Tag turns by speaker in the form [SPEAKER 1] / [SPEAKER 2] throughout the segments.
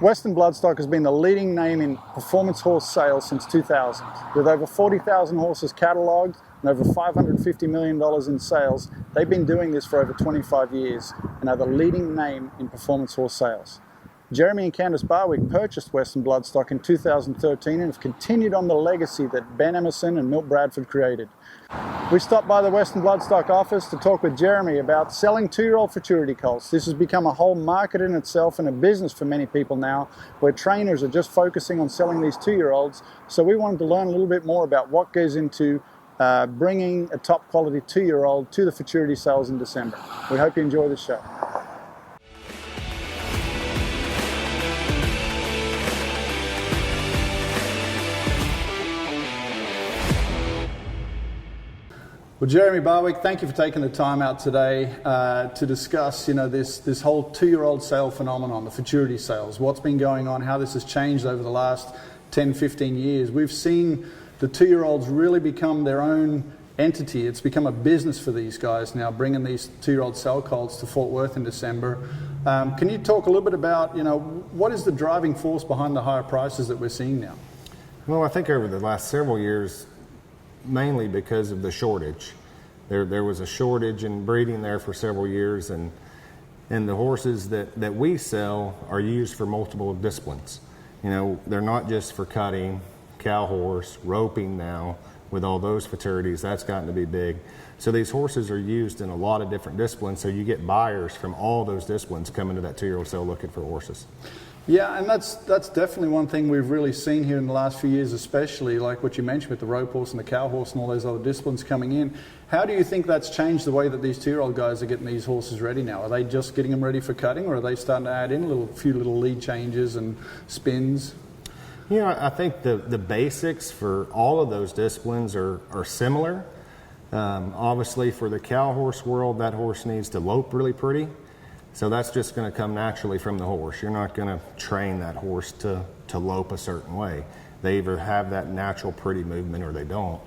[SPEAKER 1] Western Bloodstock has been the leading name in performance horse sales since 2000. With over 40,000 horses catalogued and over $550 million in sales, they've been doing this for over 25 years and are the leading name in performance horse sales. Jeremy and Candace Barwick purchased Western Bloodstock in 2013 and have continued on the legacy that Ben Emerson and Milt Bradford created. We stopped by the Western Bloodstock office to talk with Jeremy about selling 2-year-old futurity colts. This has become a whole market in itself and a business for many people now, where trainers are just focusing on selling these 2-year-olds. So we wanted to learn a little bit more about what goes into bringing a top quality 2-year-old to the futurity sales in December. We hope you enjoy the show. Well, Jeremy Barwick, thank you for taking the time out today to discuss, this whole 2-year-old sale phenomenon, the futurity sales, what's been going on, how this has changed over the last 10, 15 years. We've seen the 2-year-olds really become their own entity. It's become a business for these guys now, bringing these 2-year-old sale colts to Fort Worth in December. Can you talk a little bit about, what is the driving force behind the higher prices that we're seeing now?
[SPEAKER 2] Well, I think over the last several years, mainly because of the shortage. There was a shortage in breeding there for several years, and the horses that we sell are used for multiple disciplines. They're not just for cutting, cow horse, roping now, with all those futurities, that's gotten to be big. So these horses are used in a lot of different disciplines, so you get buyers from all those disciplines coming to that 2-year-old sale looking for horses.
[SPEAKER 1] Yeah, and that's definitely one thing we've really seen here in the last few years, especially like what you mentioned with the rope horse and the cow horse and all those other disciplines coming in. How do you think that's changed the way that these 2-year-old guys are getting these horses ready now? Are they just getting them ready for cutting, or are they starting to add in a few little lead changes and spins?
[SPEAKER 2] I think the basics for all of those disciplines are similar. Obviously, for the cow horse world, that horse needs to lope really pretty. So that's just going to come naturally from the horse. You're not going to train that horse to lope a certain way. They either have that natural pretty movement or they don't.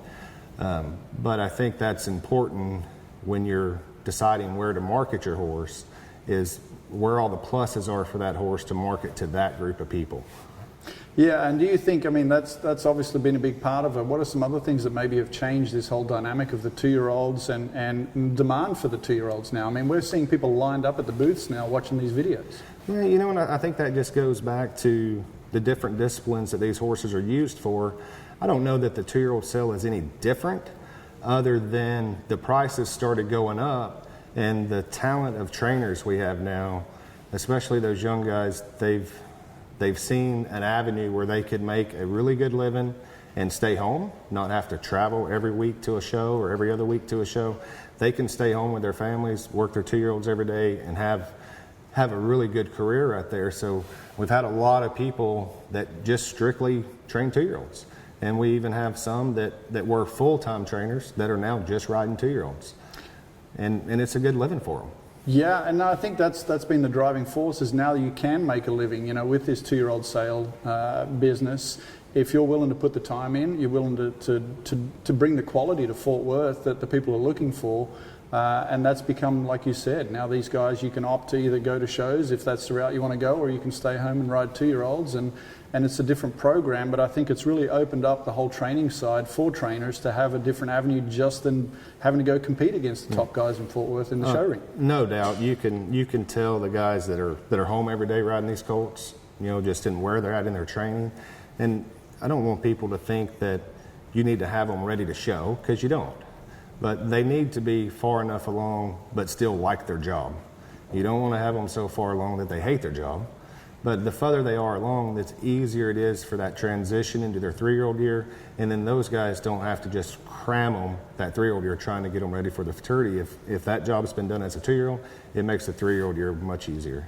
[SPEAKER 2] But I think that's important when you're deciding where to market your horse, is where all the pluses are for that horse to market to that group of people.
[SPEAKER 1] Yeah, and do you think, that's obviously been a big part of it. What are some other things that maybe have changed this whole dynamic of the 2-year-olds and demand for the 2-year-olds now? We're seeing people lined up at the booths now watching these videos.
[SPEAKER 2] Yeah, and I think that just goes back to the different disciplines that these horses are used for. I don't know that the 2-year-old sale is any different, other than the prices started going up and the talent of trainers we have now, especially those young guys, they've seen an avenue where they could make a really good living and stay home, not have to travel every week to a show or every other week to a show. They can stay home with their families, work their 2-year-olds every day, and have a really good career right there. So we've had a lot of people that just strictly train 2-year-olds. And we even have some that were full-time trainers that are now just riding 2-year-olds. And it's a good living for them.
[SPEAKER 1] Yeah, and I think that's been the driving force, is now you can make a living, with this 2-year-old sale business. If you're willing to put the time in, you're willing to bring the quality to Fort Worth that the people are looking for, and that's become, like you said, now these guys, you can opt to either go to shows if that's the route you want to go, or you can stay home and ride 2-year-olds, and it's a different program. But I think it's really opened up the whole training side for trainers to have a different avenue just than having to go compete against the top guys in Fort Worth in the show ring.
[SPEAKER 2] No doubt. You can tell the guys that are home every day riding these colts, just in where they're at in their training. And I don't want people to think that you need to have them ready to show, because you don't. But they need to be far enough along but still like their job. You don't want to have them so far along that they hate their job. But the further they are along, the easier it is for that transition into their 3-year-old year. And then those guys don't have to just cram them that 3-year-old year trying to get them ready for the futurity. If that job's been done as a 2-year-old, it makes the 3-year-old year much easier.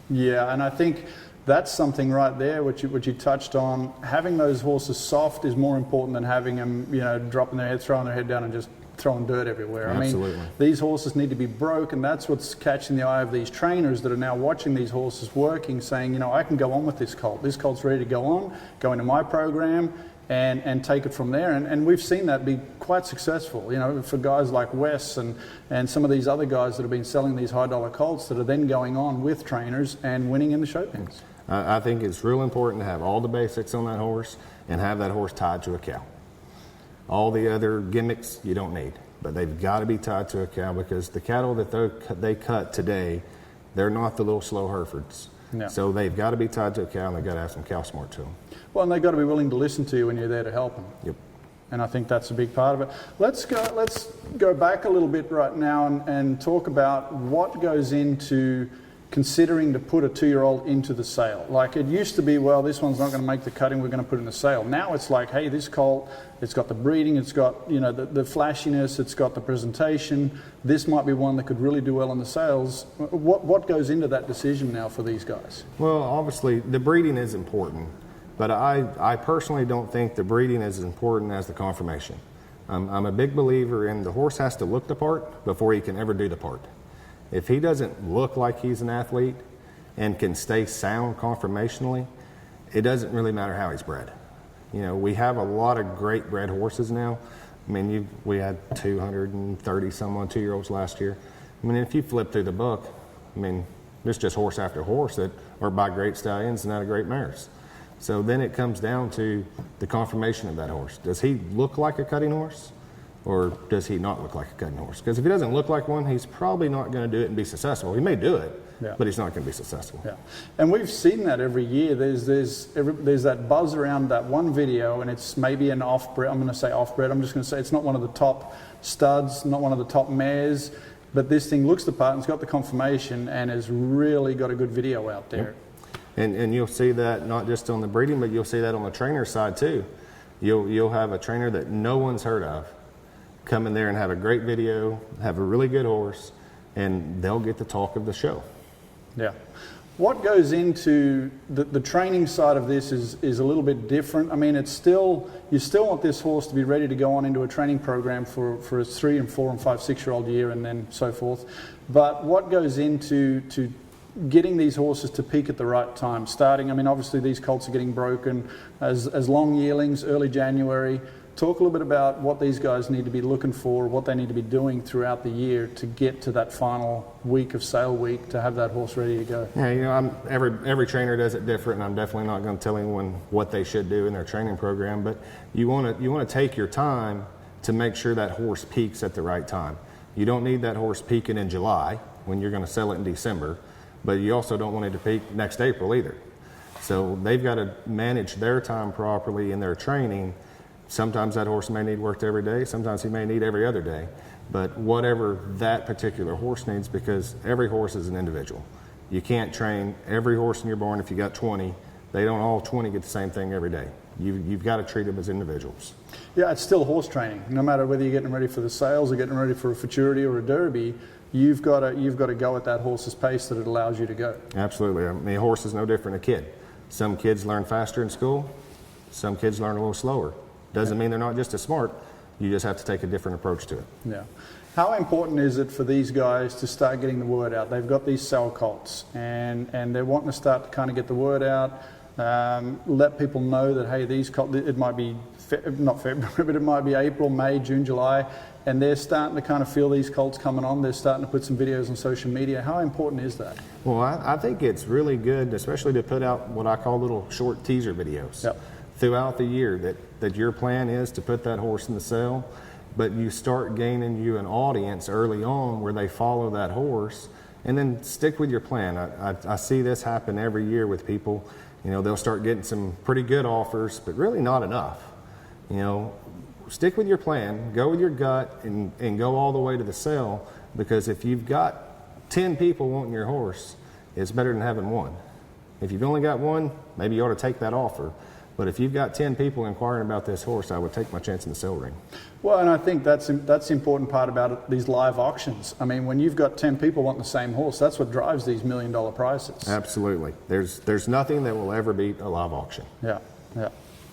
[SPEAKER 1] Yeah, and I think that's something right there which you touched on. Having those horses soft is more important than having them, dropping their head, throwing their head down and just throwing dirt everywhere.
[SPEAKER 2] Absolutely.
[SPEAKER 1] These horses need to be broke, and that's what's catching the eye of these trainers that are now watching these horses working, saying, I can go on with this colt. This colt's ready to go on, go into my program, and take it from there. And we've seen that be quite successful, for guys like Wes and some of these other guys that have been selling these high dollar colts that are then going on with trainers and winning in the show pens.
[SPEAKER 2] I think it's real important to have all the basics on that horse and have that horse tied to a cow. All the other gimmicks you don't need, but they've got to be tied to a cow, because the cattle that they cut today, they're not the little slow Herefords.
[SPEAKER 1] No.
[SPEAKER 2] So they've got to be tied to a cow, and they've got to have some cow smart to them.
[SPEAKER 1] Well, and they've got to be willing to listen to you when you're there to help them.
[SPEAKER 2] Yep.
[SPEAKER 1] And I think that's a big part of it. Let's go back a little bit right now and talk about what goes into considering to put a 2-year-old into the sale. Like, it used to be, well, this one's not going to make the cutting, we're going to put it in the sale. Now it's like, hey, this colt, it's got the breeding, it's got, you know, the flashiness, it's got the presentation. This might be one that could really do well in the sales. What goes into that decision now for these guys?
[SPEAKER 2] Well, obviously the breeding is important, but I personally don't think the breeding is as important as the conformation. I'm a big believer in the horse has to look the part before he can ever do the part. If he doesn't look like he's an athlete and can stay sound conformationally, it doesn't really matter how he's bred. You know, we have a lot of great bred horses now. I mean, we had 230 some odd 2-year-olds last year. I mean, if you flip through the book, I mean, there's just horse after horse that are by great stallions and out of great mares. So then it comes down to the conformation of that horse. Does he look like a cutting horse? Or does he not look like a cutting horse? Because if he doesn't look like one, he's probably not going to do it and be successful. He may do it,
[SPEAKER 1] yeah,
[SPEAKER 2] but he's not going to be successful.
[SPEAKER 1] Yeah, and we've seen that every year. There's that buzz around that one video, and it's maybe an off-bred. I'm going to say off-bred. I'm just going to say it's not one of the top studs, not one of the top mares, but this thing looks the part and it's got the conformation and has really got a good video out there.
[SPEAKER 2] Yeah. And you'll see that not just on the breeding, but you'll see that on the trainer side too. You'll have a trainer that no one's heard of come in there and have a great video, have a really good horse, and they'll get the talk of the show.
[SPEAKER 1] Yeah. What goes into the training side of this is a little bit different. I mean, you still want this horse to be ready to go on into a training program for its 3 and 4 and 5, 6-year-old year and then so forth. But what goes into getting these horses to peak at the right time? Starting, I mean, obviously these colts are getting broken as long yearlings, early January. Talk a little bit about what these guys need to be looking for, what they need to be doing throughout the year to get to that final week of sale week to have that horse ready to go.
[SPEAKER 2] Yeah, you know, every trainer does it different, and I'm definitely not going to tell anyone what they should do in their training program. But you want to take your time to make sure that horse peaks at the right time. You don't need that horse peaking in July when you're going to sell it in December, but you also don't want it to peak next April either. So they've got to manage their time properly in their training. Sometimes that horse may need worked every day, sometimes he may need every other day, but whatever that particular horse needs, because every horse is an individual. You can't train every horse in your barn. If you got 20, they don't all 20 get the same thing every day. You've got to treat them as individuals.
[SPEAKER 1] Yeah, it's still horse training. No matter whether you're getting ready for the sales or getting ready for a Futurity or a Derby, you've got to go at that horse's pace that it allows you to go.
[SPEAKER 2] Absolutely. I mean, a horse is no different than a kid. Some kids learn faster in school, some kids learn a little slower. Doesn't mean they're not just as smart. You just have to take a different approach to it.
[SPEAKER 1] Yeah. How important is it for these guys to start getting the word out? They've got these sale colts and they're wanting to start to kind of get the word out, let people know that, hey, these colts, it might be not February, but it might be April, May, June, July, and they're starting to kind of feel these colts coming on. They're starting to put some videos on social media. How important is that?
[SPEAKER 2] Well, I think it's really good, especially to put out what I call little short teaser videos.
[SPEAKER 1] Yep.
[SPEAKER 2] Throughout the year, that your plan is to put that horse in the sale, but you start gaining you an audience early on where they follow that horse, and then stick with your plan. I see this happen every year with people. You know, they'll start getting some pretty good offers, but really not enough. You know, stick with your plan, go with your gut, and go all the way to the sale, because if you've got 10 people wanting your horse, it's better than having one. If you've only got one, maybe you ought to take that offer. But if you've got 10 people inquiring about this horse, I would take my chance in the sale ring.
[SPEAKER 1] Well, and I think that's the important part about these live auctions. I mean, when you've got 10 people wanting the same horse, that's what drives these $1 million prices.
[SPEAKER 2] Absolutely. There's nothing that will ever beat a live auction.
[SPEAKER 1] Yeah, yeah.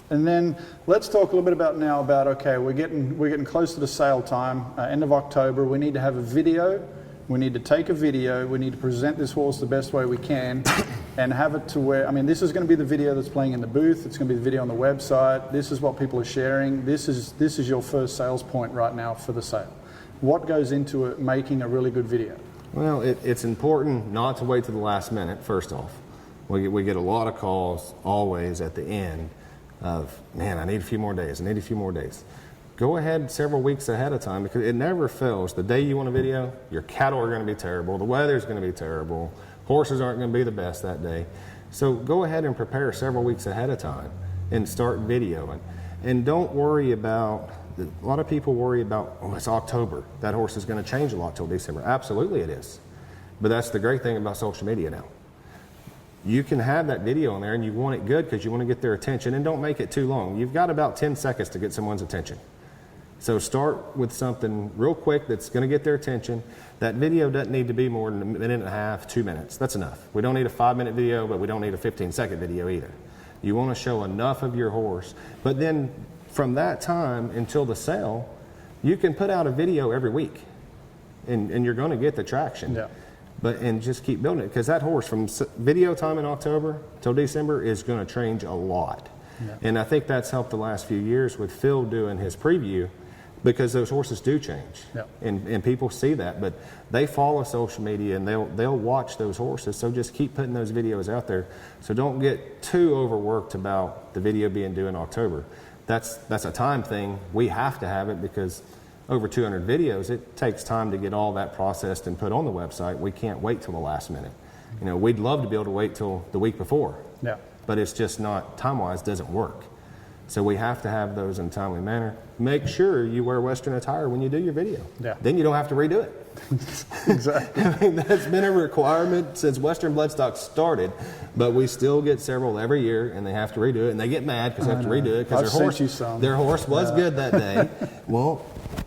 [SPEAKER 1] And then let's talk a little bit about okay, we're getting close to the sale time, end of October. We need to have a video. We need to take a video. We need to present this horse the best way we can and have it to where, I mean, this is going to be the video that's playing in the booth. It's going to be the video on the website. This is what people are sharing. This is your first sales point right now for the sale. What goes into it, making a really good video?
[SPEAKER 2] Well, it's important not to wait to the last minute, first off. We get a lot of calls always at the end of, man, I need a few more days. I need a few more days. Go ahead several weeks ahead of time, because it never fails. The day you want a video, your cattle are going to be terrible. The weather's going to be terrible. Horses aren't going to be the best that day. So go ahead and prepare several weeks ahead of time and start videoing. And don't worry about, a lot of people worry about, oh, it's October. That horse is going to change a lot till December. Absolutely it is. But that's the great thing about social media now. You can have that video on there and you want it good because you want to get their attention, and don't make it too long. You've got about 10 seconds to get someone's attention. So start with something real quick that's going to get their attention. That video doesn't need to be more than a minute and a half, 2 minutes. That's enough. We don't need a 5-minute video, but we don't need a 15-second video either. You want to show enough of your horse. But then from that time until the sale, you can put out a video every week, and you're going to get the traction.
[SPEAKER 1] Yeah.
[SPEAKER 2] And just keep building it, because that horse from video time in October till December is going to change a lot. Yeah. And I think that's helped the last few years with Phil doing his preview, because those horses do change. Yeah. And people see that, but they follow social media and they'll watch those horses. So just keep putting those videos out there. So don't get too overworked about the video being due in October. That's a time thing. We have to have it because over 200 videos, it takes time to get all that processed and put on the website. We can't wait till the last minute. You know, we'd love to be able to wait till the week before. Yeah. But it's just not, time-wise, doesn't work. So we have to have those in a timely manner. Make sure you wear Western attire when you do your video. Yeah. Then you don't have to redo it. Exactly. I mean, that's been a requirement since Western Bloodstock started, but we still get several every year, and they have to redo it, and they get mad because they have to redo it because their horse was good that day. Well,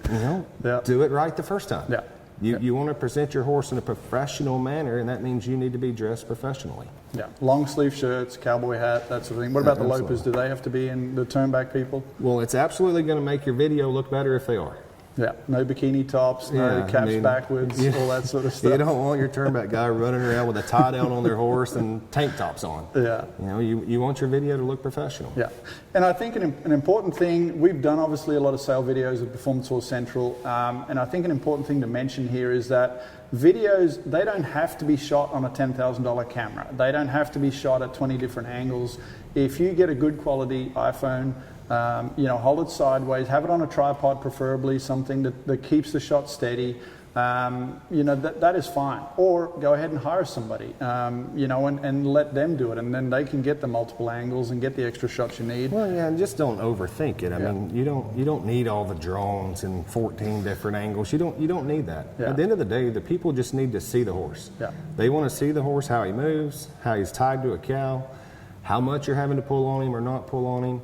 [SPEAKER 2] you know, do it right the first time. Yeah. You want to present your horse in a professional manner, and that means you need to be dressed professionally. Yeah, long sleeve shirts, cowboy hat, that sort of thing. What about the lopers? Do they have to be in the turnback people? Well, it's absolutely going to make your video look better if they are. Yeah, no bikini tops, no caps backwards, all that sort of stuff. You don't want your turnback guy running around with a tie down on their horse and tank tops on. Yeah. You know, you want your video to look professional. Yeah. And I think an important thing, we've done obviously a lot of sale videos at Performance Horse Central, and I think an important thing to mention here is that videos, they don't have to be shot on a $10,000 camera. They don't have to be shot at 20 different angles. If you get a good quality iPhone, you know, hold it sideways, have it on a tripod, preferably something that keeps the shot steady. You know, that is fine. Or go ahead and hire somebody, you know, and let them do it, and then they can get the multiple angles and get the extra shots you need. Well, yeah, and just don't overthink it. I mean, you don't need all the drones and 14 different angles. You don't need that. Yeah. At the end of the day, the people just need to see the horse. Yeah. They want to see the horse, how he moves, how he's tied to a cow, how much you're having to pull on him or not pull on him.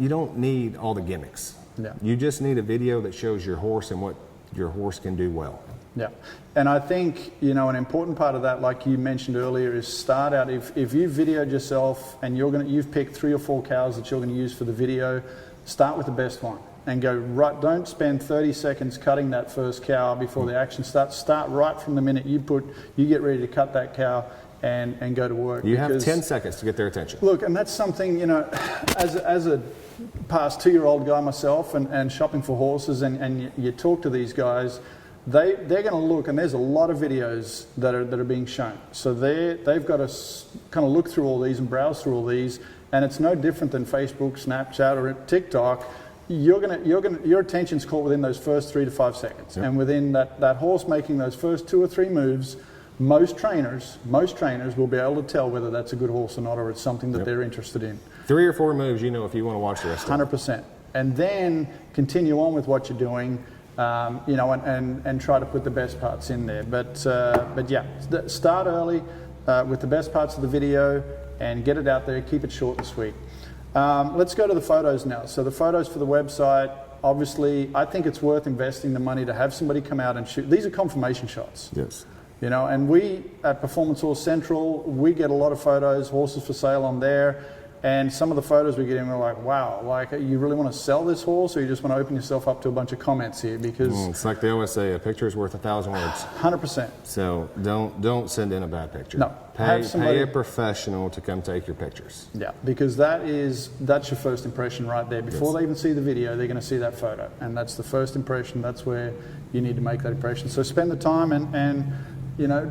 [SPEAKER 2] You don't need all the gimmicks. Yeah. You just need a video that shows your horse and what your horse can do well. Yeah, and I think, you know, an important part of that, like you mentioned earlier, is start out, if you videoed yourself and you've picked 3 or 4 cows that you're going to use for the video, start with the best one and go right. Don't spend 30 seconds cutting that first cow before the action starts. Start right from the minute you get ready to cut that cow and go to work. You have 10 seconds to get their attention. Look, and that's something, you know, as a past 2-year-old guy myself and shopping for horses, and you talk to these guys, they're going to look, and there's a lot of videos that are being shown. So they've got to kind of look through all these and browse through all these, and it's no different than Facebook, Snapchat, or TikTok. Your attention's caught within those first 3 to 5 seconds, and within that horse making those first 2 or 3 moves, most trainers will be able to tell whether that's a good horse or not, or it's something that they're interested in. 3 or 4 moves, you know, if you want to watch the rest of it. 100%. And then continue on with what you're doing, you know, and try to put the best parts in there. But yeah, start early with the best parts of the video and get it out there. Keep it short and sweet. Let's go to the photos now. So the photos for the website, obviously, I think it's worth investing the money to have somebody come out and shoot. These are confirmation shots. Yes. You know, and we at Performance Horse Central, we get a lot of photos, horses for sale on there, and some of the photos we get in, we're like, wow, like, you really want to sell this horse, or you just want to open yourself up to a bunch of comments here? Because it's like they always say, a picture is worth 1,000 words. 100%. So don't send in a bad picture. No. Pay a professional to come take your pictures. Yeah, because that's your first impression right there. Before they even see the video, they're going to see that photo, and that's the first impression. That's where you need to make that impression. So spend the time and you know,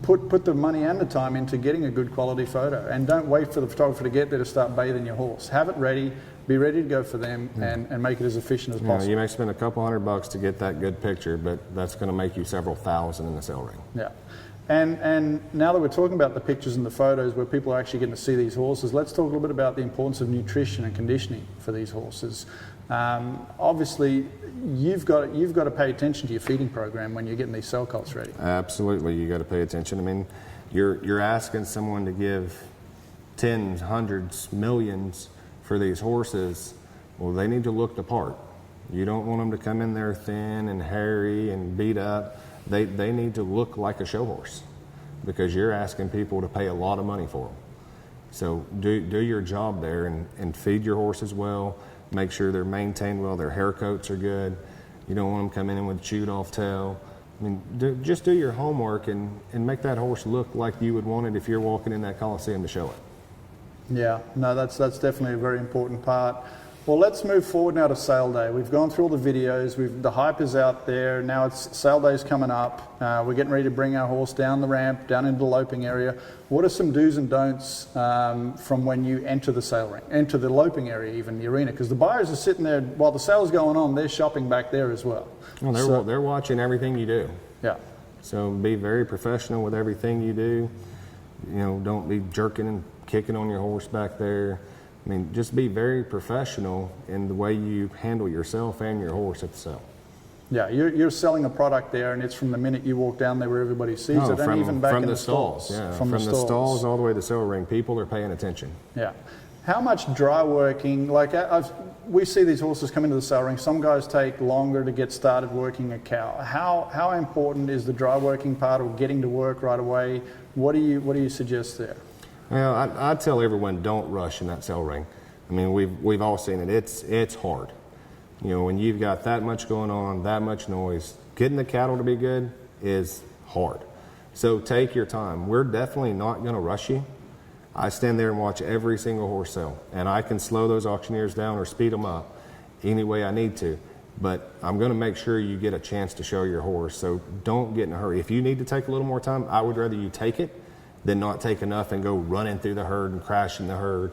[SPEAKER 1] put the money and the time into getting a good quality photo, and don't wait for the photographer to get there to start bathing your horse. Have it ready, be ready to go for them, and make it as efficient as possible.
[SPEAKER 2] You may spend a couple $100 to get that good picture, but that's going to make you several thousand in the sale ring.
[SPEAKER 1] Yeah. And now that we're talking about the pictures and the photos where people are actually getting to see these horses, let's talk a little bit about the importance of nutrition and conditioning for these horses. Obviously, you've got to pay attention to your feeding program when you're getting these cell colts ready.
[SPEAKER 2] Absolutely, you got to pay attention. I mean, you're asking someone to give tens, hundreds, millions for these horses. Well, they need to look the part. You don't want them to come in there thin and hairy and beat up. They need to look like a show horse, because you're asking people to pay a lot of money for them. So do your job there and feed your horses well. Make sure they're maintained well, their hair coats are good. You don't want them coming in with a chewed off tail. I mean, just do your homework and make that horse look like you would want it if you're walking in that Coliseum to show it.
[SPEAKER 1] Yeah, no, that's definitely a very important part. Well, let's move forward now to sale day. We've gone through all the videos. The hype is out there. Now it's sale day's coming up. We're getting ready to bring our horse down the ramp, down into the loping area. What are some do's and don'ts from when you enter the sale ring, enter the loping area, even the arena? Because the buyers are sitting there while the sale's going on. They're shopping back there as well.
[SPEAKER 2] Well, they're watching everything you do.
[SPEAKER 1] Yeah.
[SPEAKER 2] So be very professional with everything you do. You know, don't be jerking and kicking on your horse back there. I mean, just be very professional in the way you handle yourself and your horse at the sale.
[SPEAKER 1] Yeah, you're selling a product there, and it's from the minute you walk down there where everybody sees it, and even back in the stalls.
[SPEAKER 2] Yeah, from the stalls all the way to the sale ring, people are paying attention.
[SPEAKER 1] Yeah. How much dry working, like we see these horses come into the sale ring, some guys take longer to get started working a cow. How important is the dry working part, or getting to work right away? What do you suggest there?
[SPEAKER 2] Well, I tell everyone, don't rush in that sale ring. I mean, we've all seen it. It's hard. You know, when you've got that much going on, that much noise, getting the cattle to be good is hard. So take your time. We're definitely not going to rush you. I stand there and watch every single horse sell, and I can slow those auctioneers down or speed them up any way I need to. But I'm going to make sure you get a chance to show your horse. So don't get in a hurry. If you need to take a little more time, I would rather you take it than not take enough and go running through the herd and crashing the herd.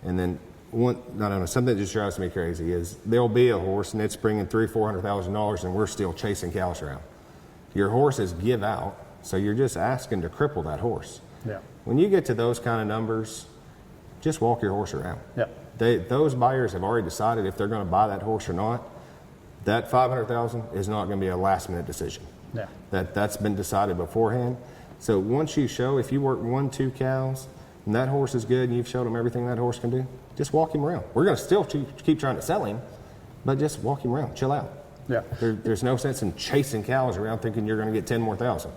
[SPEAKER 2] And then something that just drives me crazy is there'll be a horse and it's bringing $300,000-$400,000 and we're still chasing cows around. Your horses give out, so you're just asking to cripple that horse.
[SPEAKER 1] Yeah.
[SPEAKER 2] When you get to those kind of numbers, just walk your horse around.
[SPEAKER 1] Yeah.
[SPEAKER 2] Those buyers have already decided if they're going to buy that horse or not. That $500,000 is not going to be a last-minute decision.
[SPEAKER 1] Yeah.
[SPEAKER 2] That's been decided beforehand. So once you show, if you work 1-2 cows and that horse is good and you've showed them everything that horse can do, just walk him around. We're going to still keep trying to sell him, but just walk him around, chill out.
[SPEAKER 1] Yeah.
[SPEAKER 2] There's no sense in chasing cows around thinking you're going to get 10 more thousand.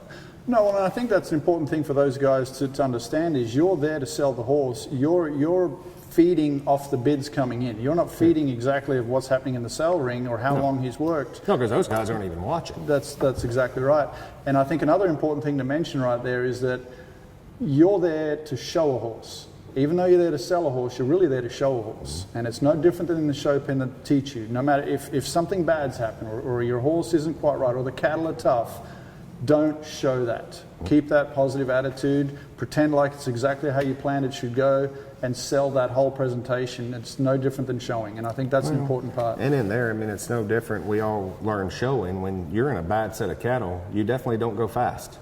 [SPEAKER 1] No, well, I think that's an important thing for those guys to understand is you're there to sell the horse. You're feeding off the bids coming in. You're not feeding exactly of what's happening in the sale ring or how long he's worked.
[SPEAKER 2] No, because those guys aren't even watching.
[SPEAKER 1] That's exactly right. And I think another important thing to mention right there is that you're there to show a horse. Even though you're there to sell a horse, you're really there to show a horse. And it's no different than in the show pen that teach you. No matter if something bad's happened or your horse isn't quite right or the cattle are tough, don't show that. Keep that positive attitude, pretend like it's exactly how you planned it should go, and sell that whole presentation. It's no different than showing, and I think that's an important part.
[SPEAKER 2] And in there, I mean, it's no different. We all learn showing. When you're in a bad set of cattle, you definitely don't go fast.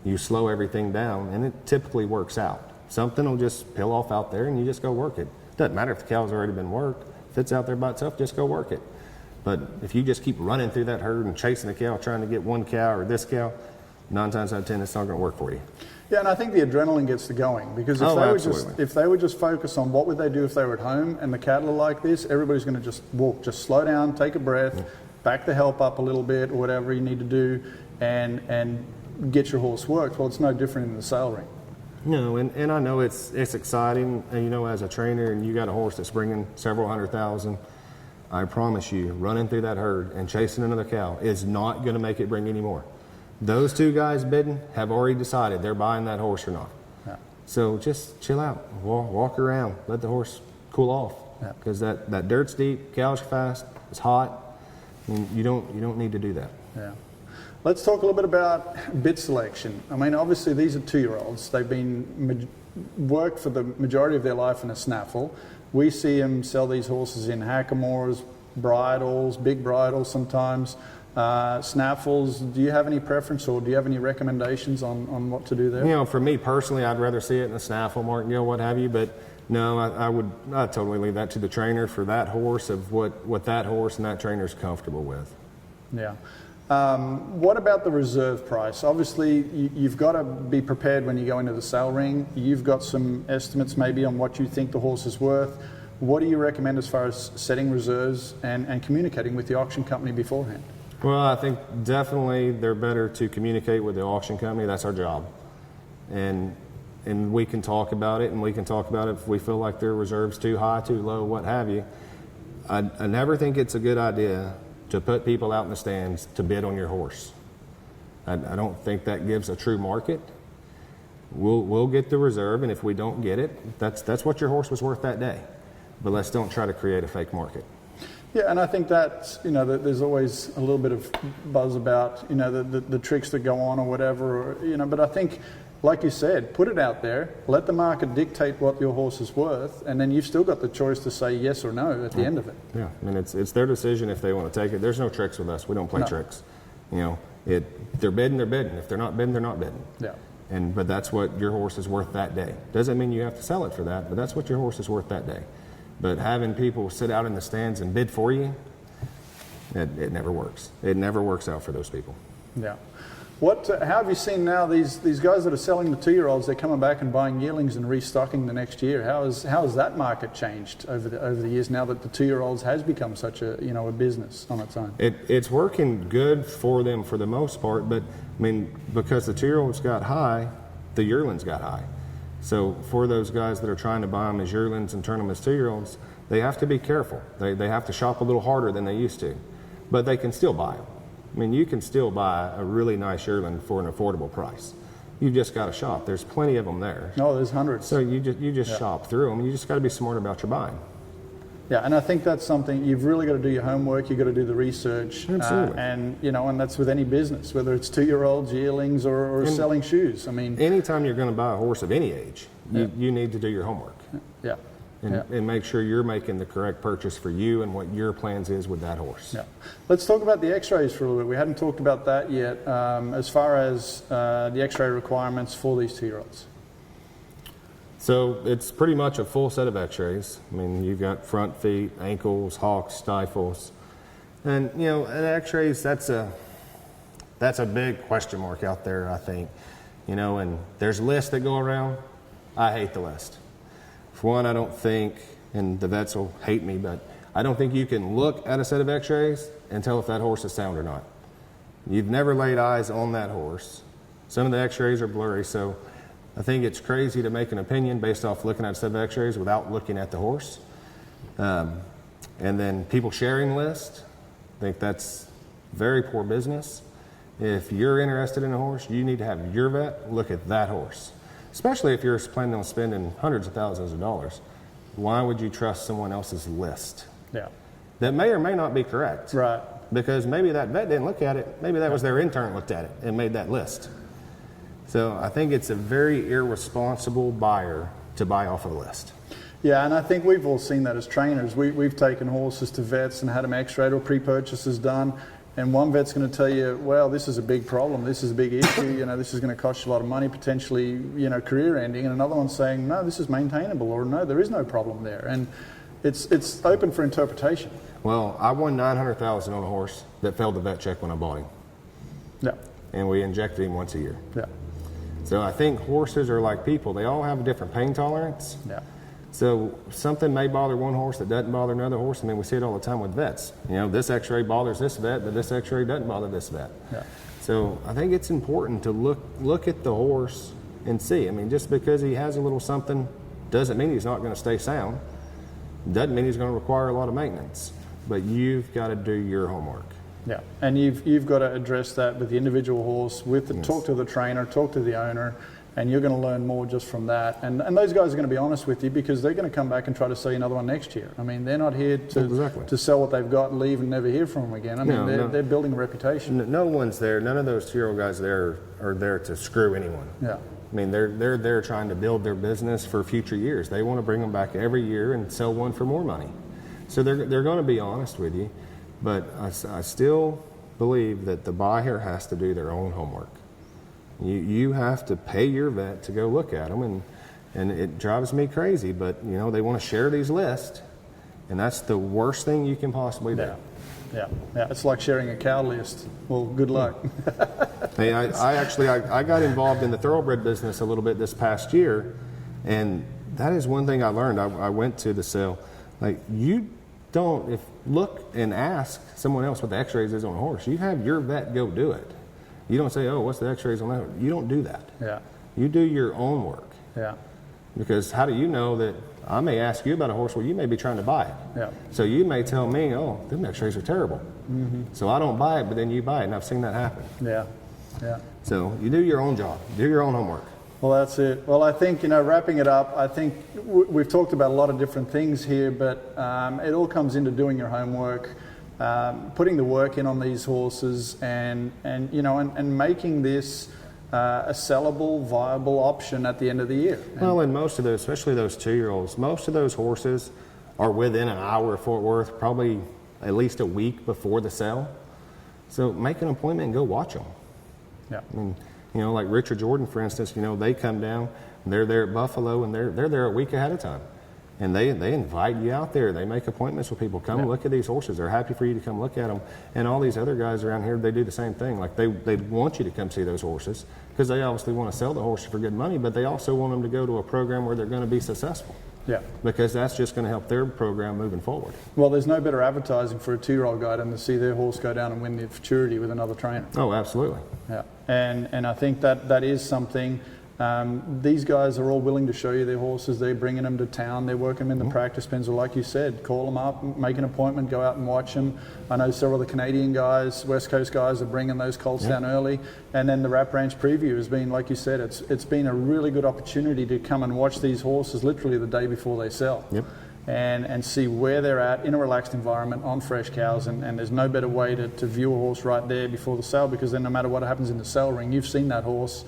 [SPEAKER 2] You slow everything down, and it typically works out. Something will just peel off out there, and you just go work it. Doesn't matter if the cow's already been worked. If it's out there by itself, just go work it. But if you just keep running through that herd and chasing a cow, trying to get one cow or this cow, 9 times out of 10, it's not going to work for you.
[SPEAKER 1] Yeah, and I think the adrenaline gets to going because if they would just focus on what would they do if they were at home and the cattle are like this, everybody's going to just walk, just slow down, take a breath, back the help up a little bit or whatever you need to do, and get your horse worked. Well, it's no different in the sale ring.
[SPEAKER 2] No, and I know it's exciting, you know, as a trainer, and you got a horse that's bringing several $100,000. I promise you, running through that herd and chasing another cow is not going to make it bring any more. Those two guys bidding have already decided they're buying that horse or not. Yeah. So just chill out, walk around, let the horse cool off. Because that dirt's deep, cows are fast, it's hot. I mean, you don't need to do that.
[SPEAKER 1] Yeah. Let's talk a little bit about bit selection. I mean, obviously these are 2-year-olds. They've been worked for the majority of their life in a snaffle. We see them sell these horses in hackamores, bridles, big bridles sometimes, snaffles. Do you have any preference, or do you have any recommendations on what to do there?
[SPEAKER 2] You know, for me personally, I'd rather see it in a snaffle martingale, what have you, but no, I'd totally leave that to the trainer for that horse, of what that horse and that trainer's comfortable with.
[SPEAKER 1] Yeah. What about the reserve price? Obviously, you've got to be prepared when you go into the sale ring. You've got some estimates maybe on what you think the horse is worth. What do you recommend as far as setting reserves and communicating with the auction company beforehand?
[SPEAKER 2] Well, I think definitely they're better to communicate with the auction company. That's our job. And we can talk about it, and we can talk about it if we feel like their reserve's too high, too low, what have you. I never think it's a good idea to put people out in the stands to bid on your horse. I don't think that gives a true market. We'll get the reserve, and if we don't get it, that's what your horse was worth that day. But let's don't try to create a fake market.
[SPEAKER 1] Yeah, and I think that, you know, there's always a little bit of buzz about, you know, the tricks that go on or whatever, or, you know, but I think, like you said, put it out there, let the market dictate what your horse is worth, and then you've still got the choice to say yes or no at the end of it.
[SPEAKER 2] Yeah, and it's their decision if they want to take it. There's no tricks with us. We don't play tricks. You know, they're bidding, they're bidding. If they're not bidding, they're not bidding.
[SPEAKER 1] Yeah.
[SPEAKER 2] But that's what your horse is worth that day. Doesn't mean you have to sell it for that, but that's what your horse is worth that day. But having people sit out in the stands and bid for you, it never works. It never works out for those people.
[SPEAKER 1] Yeah. How have you seen now these guys that are selling the 2-year-olds? They're coming back and buying yearlings and restocking the next year. How has that market changed over the years now that the 2-year-olds has become such a a business on its own?
[SPEAKER 2] It's working good for them for the most part, but I mean, because the 2-year-olds got high, the yearlings got high. So for those guys that are trying to buy them as yearlings and turn them as 2-year-olds, they have to be careful. They have to shop a little harder than they used to, but they can still buy them. I mean, you can still buy a really nice yearling for an affordable price. You just got to shop. There's plenty of them there.
[SPEAKER 1] No, there's hundreds.
[SPEAKER 2] So you just shop through them. You just got to be smart about your buying.
[SPEAKER 1] Yeah, and I think that's something you've really got to do your homework. You've got to do the research.
[SPEAKER 2] Absolutely.
[SPEAKER 1] And that's with any business, whether it's 2-year-olds, yearlings, or selling shoes. I mean,
[SPEAKER 2] anytime you're going to buy a horse of any age, you need to do your homework.
[SPEAKER 1] Yeah.
[SPEAKER 2] And make sure you're making the correct purchase for you and what your plans is with that horse.
[SPEAKER 1] Yeah. Let's talk about the x-rays for a little bit. We hadn't talked about that yet, as far as the x-ray requirements for these 2-year-olds.
[SPEAKER 2] So it's pretty much a full set of x-rays. I mean, you've got front feet, ankles, hocks, stifles. And, an x-rays, that's a big question mark out there, I think. And there's lists that go around. I hate the list. For one, I don't think, and the vets will hate me, but I don't think you can look at a set of x-rays and tell if that horse is sound or not. You've never laid eyes on that horse. Some of the x-rays are blurry, so I think it's crazy to make an opinion based off looking at a set of x-rays without looking at the horse. And then people sharing lists, I think that's very poor business. If you're interested in a horse, you need to have your vet look at that horse. Especially if you're planning on spending hundreds of thousands of dollars. Why would you trust someone else's list?
[SPEAKER 1] Yeah.
[SPEAKER 2] That may or may not be correct.
[SPEAKER 1] Right.
[SPEAKER 2] Because maybe that vet didn't look at it. Maybe that was their intern looked at it and made that list. So I think it's a very irresponsible buyer to buy off of the list.
[SPEAKER 1] Yeah, and I think we've all seen that as trainers. We've taken horses to vets and had them x-rayed or pre-purchases done. And one vet's going to tell you, well, this is a big problem, this is a big issue, this is going to cost you a lot of money, potentially, career ending. And another one's saying, no, this is maintainable, or no, there is no problem there. And it's open for interpretation.
[SPEAKER 2] Well, I won $900,000 on a horse that failed the vet check when I bought him.
[SPEAKER 1] Yeah.
[SPEAKER 2] And we injected him once a year.
[SPEAKER 1] Yeah.
[SPEAKER 2] So I think horses are like people. They all have a different pain tolerance.
[SPEAKER 1] Yeah.
[SPEAKER 2] So something may bother one horse that doesn't bother another horse. I mean, we see it all the time with vets. This x-ray bothers this vet, but this x-ray doesn't bother this vet.
[SPEAKER 1] Yeah.
[SPEAKER 2] So I think it's important to look at the horse and see. I mean, just because he has a little something doesn't mean he's not going to stay sound. Doesn't mean he's going to require a lot of maintenance. But you've got to do your homework.
[SPEAKER 1] Yeah, and you've got to address that with the individual horse, talk to the trainer, talk to the owner, and you're going to learn more just from that. And those guys are going to be honest with you, because they're going to come back and try to sell you another one next year. I mean, they're not here to sell what they've got, leave, and never hear from them again. I mean, they're building a reputation.
[SPEAKER 2] No one's there. None of those 2-year-old guys there are there to screw anyone.
[SPEAKER 1] Yeah.
[SPEAKER 2] I mean, they're there trying to build their business for future years. They want to bring them back every year and sell one for more money. So they're going to be honest with you, but I still believe that the buyer has to do their own homework. You have to pay your vet to go look at them, and it drives me crazy, but you know, they want to share these lists, and that's the worst thing you can possibly do.
[SPEAKER 1] Yeah, it's like sharing a cow list. Well, good luck.
[SPEAKER 2] Hey, I got involved in the thoroughbred business a little bit this past year, and that is one thing I learned. I went to the sale. Like, you don't look and ask someone else what the x-rays is on a horse. You have your vet go do it. You don't say, oh, what's the x-rays on that? You don't do that.
[SPEAKER 1] Yeah.
[SPEAKER 2] You do your own work.
[SPEAKER 1] Yeah.
[SPEAKER 2] Because how do you know that I may ask you about a horse, well, you may be trying to buy it.
[SPEAKER 1] Yeah.
[SPEAKER 2] So you may tell me, oh, them x-rays are terrible. So I don't buy it, but then you buy it, and I've seen that happen.
[SPEAKER 1] Yeah.
[SPEAKER 2] So you do your own job. Do your own homework.
[SPEAKER 1] Well, that's it. Well, I think, wrapping it up, I think we've talked about a lot of different things here, but it all comes into doing your homework, putting the work in on these horses, and making this a sellable, viable option at the end of the year.
[SPEAKER 2] Well, and most of those, especially those 2-year-olds, most of those horses are within an hour of Fort Worth, probably at least a week before the sale. So make an appointment and go watch them.
[SPEAKER 1] Yeah.
[SPEAKER 2] I mean, like Richard Jordan, for instance, they come down, they're there at Buffalo, and they're there a week ahead of time. And they invite you out there. They make appointments with people. Come look at these horses. They're happy for you to come look at them. And all these other guys around here, they do the same thing. Like, they want you to come see those horses, because they obviously want to sell the horses for good money, but they also want them to go to a program where they're going to be successful. Yeah. Because that's just going to help their program moving forward.
[SPEAKER 1] Well, there's no better advertising for a 2-year-old guy than to see their horse go down and win the Futurity with another trainer.
[SPEAKER 2] Oh, absolutely.
[SPEAKER 1] Yeah. And I think that is something. These guys are all willing to show you their horses. They're bringing them to town. They're working them in the practice pens, or like you said, call them up, make an appointment, go out and watch them. I know several of the Canadian guys, West Coast guys, are bringing those colts down early. And then the Rap Ranch preview has been, like you said, it's been a really good opportunity to come and watch these horses literally the day before they sell.
[SPEAKER 2] Yep.
[SPEAKER 1] And see where they're at in a relaxed environment on fresh cows, and there's no better way to view a horse right there before the sale, because then no matter what happens in the sale ring, you've seen that horse,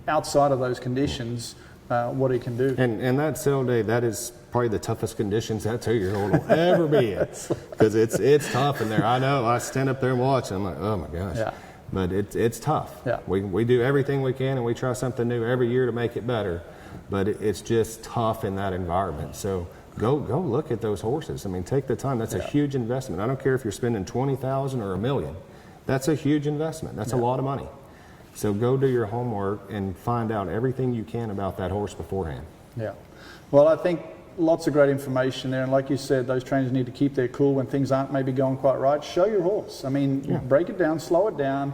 [SPEAKER 1] outside of those conditions, what he can do.
[SPEAKER 2] And that sale day, that is probably the toughest conditions that 2-year-old will ever be in, because it's tough in there. I know, I stand up there and watch, and I'm like, oh my gosh. Yeah. But it's tough.
[SPEAKER 1] Yeah.
[SPEAKER 2] We do everything we can, and we try something new every year to make it better, but it's just tough in that environment. So go look at those horses. I mean, take the time. That's a huge investment. I don't care if you're spending $20,000 or $1 million. That's a huge investment. That's a lot of money. So go do your homework and find out everything you can about that horse beforehand.
[SPEAKER 1] Yeah. Well, I think lots of great information there. And like you said, those trainers need to keep their cool when things aren't maybe going quite right. Show your horse. I mean, break it down, slow it down,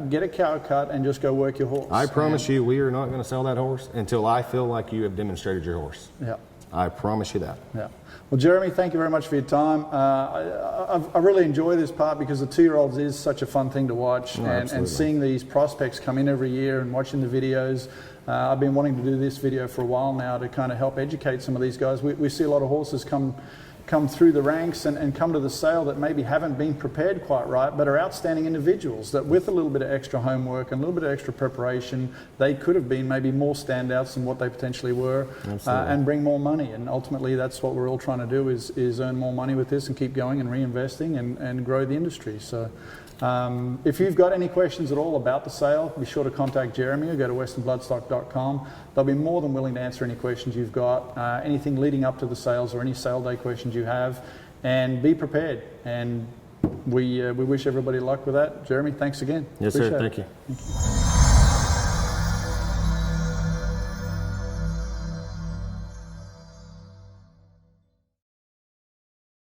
[SPEAKER 1] get a cow cut, and just go work your horse.
[SPEAKER 2] I promise you, we are not going to sell that horse until I feel like you have demonstrated your horse.
[SPEAKER 1] Yeah.
[SPEAKER 2] I promise you that.
[SPEAKER 1] Yeah. Well, Jeremy, thank you very much for your time. I really enjoy this part, because the 2-year-olds is such a fun thing to watch, and seeing these prospects come in every year and watching the videos. I've been wanting to do this video for a while now to kind of help educate some of these guys. We see a lot of horses come through the ranks and come to the sale that maybe haven't been prepared quite right, but are outstanding individuals that, with a little bit of extra homework and a little bit of extra preparation, they could have been maybe more standouts than what they potentially were, and bring more money. And ultimately, that's what we're all trying to do, is earn more money with this and keep going and reinvesting and grow the industry. So if you've got any questions at all about the sale, be sure to contact Jeremy or go to westernbloodstock.com. They'll be more than willing to answer any questions you've got, anything leading up to the sales or any sale day questions you have, and be prepared. And we wish everybody luck with that. Jeremy, thanks again.
[SPEAKER 2] Yes, sir. Thank you.